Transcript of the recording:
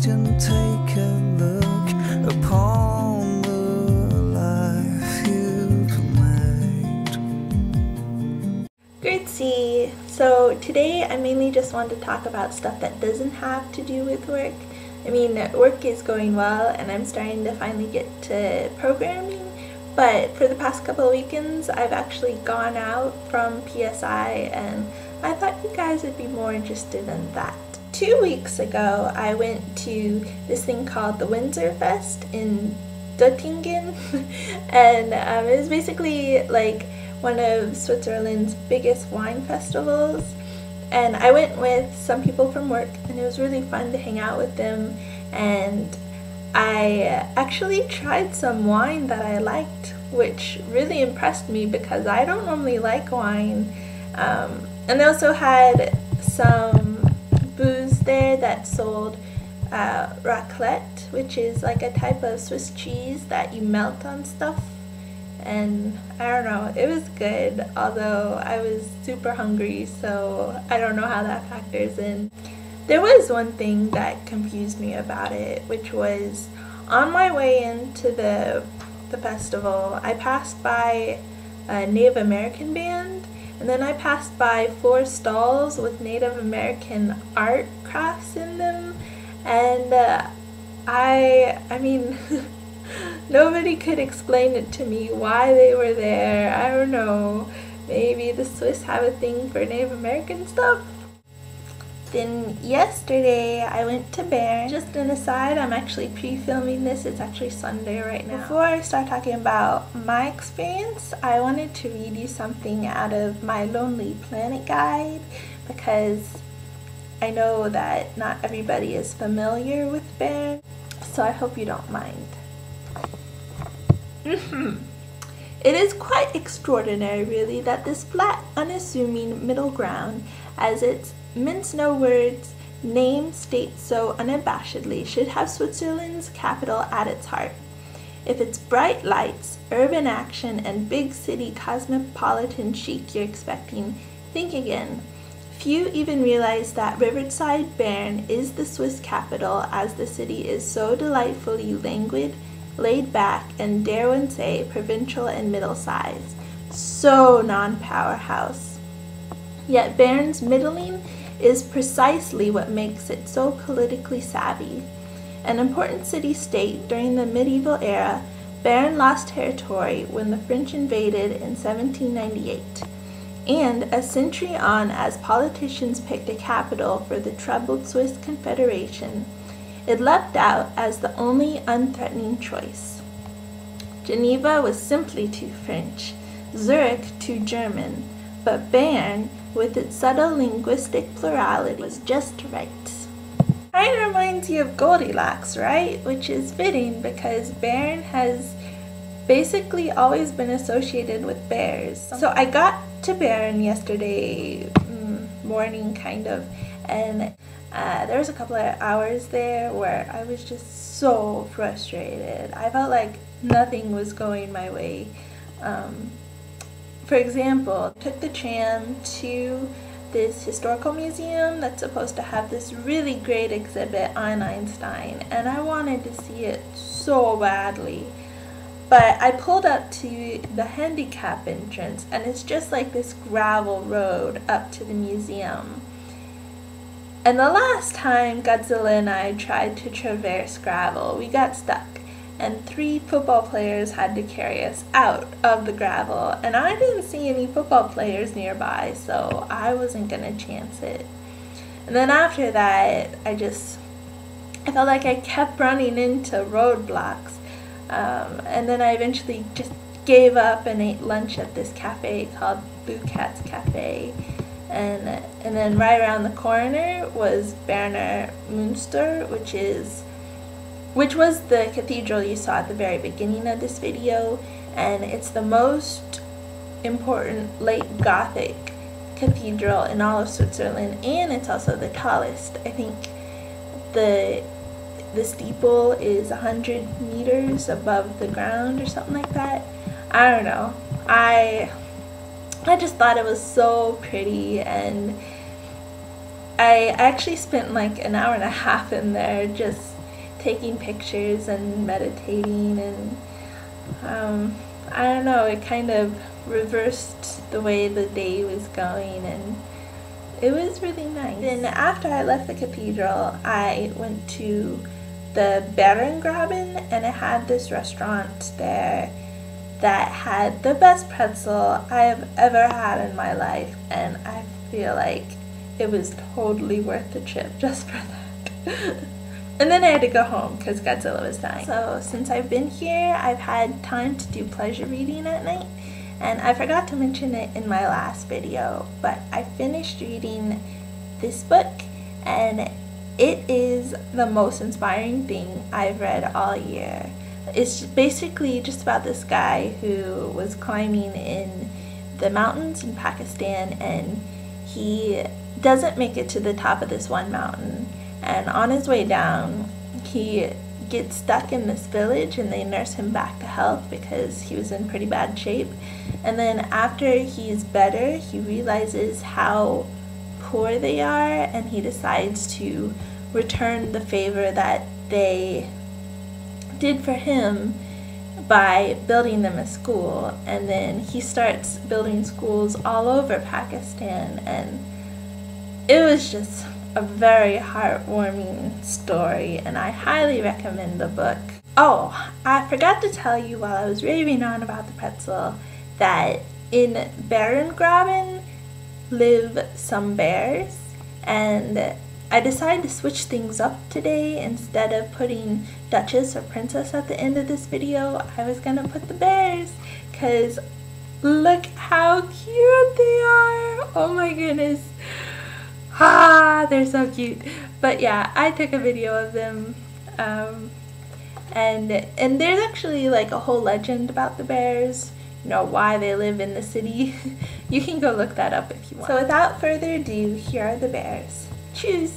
and take a look upon the life you've made. Grade C. So today I mainly just want to talk about stuff that doesn't have to do with work. I mean, work is going well and I'm starting to finally get to programming, but for the past couple of weekends I've actually gone out from PSI and I thought you guys would be more interested in that. 2 weeks ago I went to this thing called the Winzerfest in Dottingen and it was basically like one of Switzerland's biggest wine festivals, and I went with some people from work and it was really fun to hang out with them, and I actually tried some wine that I liked, which really impressed me because I don't normally like wine. And they also had some booze there that sold raclette, which is like a type of Swiss cheese that you melt on stuff. And I don't know, it was good, although I was super hungry, so I don't know how that factors in. There was one thing that confused me about it, which was on my way into the festival, I passed by a Native American band, and then I passed by 4 stalls with Native American art crafts in them, and I mean, nobody could explain it to me why they were there. I don't know, maybe the Swiss have a thing for Native American stuff? Then yesterday I went to Bern. Just an aside, I'm actually pre-filming this. It's actually Sunday right now. Before I start talking about my experience, I wanted to read you something out of my Lonely Planet guide because I know that not everybody is familiar with Bern, so I hope you don't mind. It is quite extraordinary, really, that this flat, unassuming middle ground, as its mince no words name states so unabashedly, should have Switzerland's capital at its heart. If its bright lights, urban action, and big city cosmopolitan chic you're expecting, think again. Few even realize that Riverside Bern is the Swiss capital, as the city is so delightfully languid, laid back, and dare one say provincial and middle-sized. So non-powerhouse. Yet Bern's middling is precisely what makes it so politically savvy. An important city-state during the medieval era, Bern lost territory when the French invaded in 1798. And a century on, as politicians picked a capital for the troubled Swiss Confederation, it leapt out as the only unthreatening choice. Geneva was simply too French, Zurich too German, but Bern, with its subtle linguistic plurality, was just right. Kind of reminds you of Goldilocks, right? Which is fitting because Bern has basically always been associated with bears. So I got to Bern yesterday morning, kind of, and there was a couple of hours there where I was just so frustrated. I felt like nothing was going my way. For example, I took the tram to this historical museum that's supposed to have this really great exhibit on Einstein, and I wanted to see it so badly. But I pulled up to the handicap entrance, and it's just like this gravel road up to the museum. And the last time Godzilla and I tried to traverse gravel, we got stuck, and 3 football players had to carry us out of the gravel, and I didn't see any football players nearby, so I wasn't gonna chance it. And then after that, I felt like I kept running into roadblocks, and then I eventually just gave up and ate lunch at this cafe called Blue Cat's Cafe. And then right around the corner was Berner Münster, which was the cathedral you saw at the very beginning of this video, and it's the most important late Gothic cathedral in all of Switzerland, and it's also the tallest. I think the steeple is 100 meters above the ground or something like that. I don't know. I just thought it was so pretty, and I actually spent like an hour and a half in there just taking pictures and meditating, and I don't know, it kind of reversed the way the day was going, and it was really nice. Then after I left the cathedral, I went to the Bern, and it had this restaurant there that had the best pretzel I have ever had in my life, and I feel like it was totally worth the trip just for that. And then I had to go home because Godzilla was dying. So since I've been here, I've had time to do pleasure reading at night, and I forgot to mention it in my last video, but I finished reading this book, and it is the most inspiring thing I've read all year. It's basically just about this guy who was climbing in the mountains in Pakistan, and he doesn't make it to the top of this one mountain, and on his way down he gets stuck in this village, and they nurse him back to health because he was in pretty bad shape. And then after he's better, he realizes how poor they are, and he decides to return the favor that they did for him by building them a school. And then he starts building schools all over Pakistan, and it was just a very heartwarming story, and I highly recommend the book. Oh, I forgot to tell you while I was raving on about the pretzel that in Bärengraben live some bears, and I decided to switch things up today. Instead of putting Duchess or Princess at the end of this video, I was gonna put the bears, because look how cute they are. Oh my goodness. Ah, they're so cute. But yeah, I took a video of them, and there's actually like a whole legend about the bears, you know, why they live in the city. You can go look that up if you want. So without further ado, here are the bears. Choose.